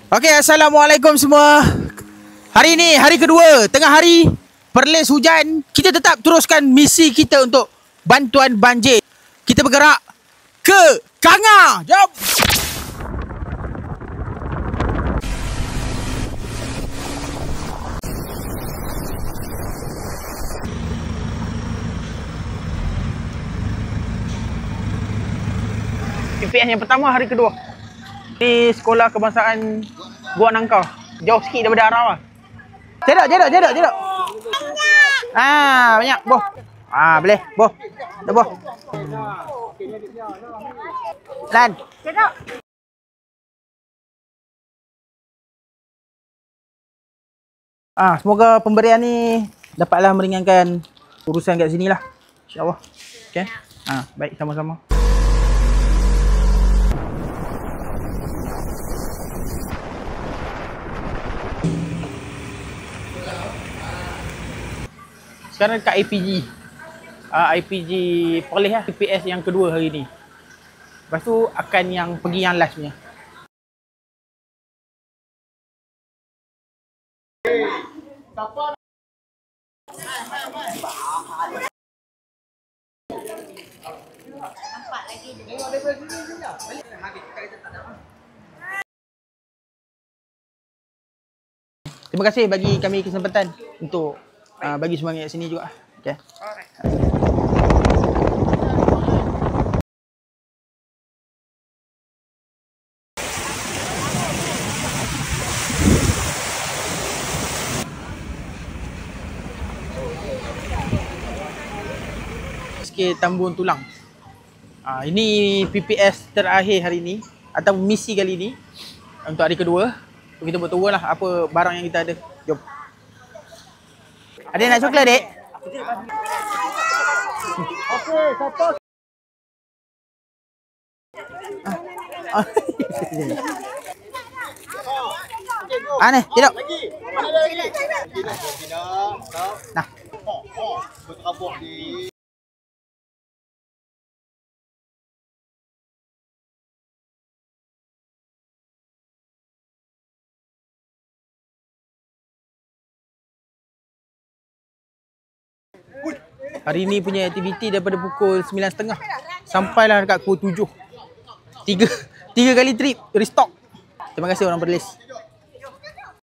Okey, Assalamualaikum semua. Hari ni hari kedua, tengah hari perlis hujan, kita tetap teruskan misi kita untuk bantuan banjir. Kita bergerak ke Kanga. Jom. PPS yang pertama hari kedua. Ni sekolah kebangsaan Gua Nangkau. Jauh sikit daripada Arau lah. Cedok. Banyak, boh. Boleh, boh. Dah, boh. Lan. Cedok. Semoga pemberian ni dapatlah meringankan urusan kat sini lah. InsyaAllah. Okay. Baik, sama-sama. Sekarang dekat IPG. IPG Perlis lah. PPS yang kedua hari ni. Lepas tu akan yang pergi yang last punya. Terima kasih bagi kami kesempatan untuk bagi semangat kat sini juga. Okay. Sikit Tambun Tulang. Ini PPS terakhir hari ni atau misi kali ni untuk hari kedua. Kita buat tahu lah apa barang yang kita ada. Jom. Ada nak coklat, dek? Okey, siapa? Ni, tidak. Nah. Berterabuk di hari ni punya aktiviti daripada pukul 9.30 sampailah dekat pukul 7. Tiga kali trip restock. Terima kasih orang Perlis.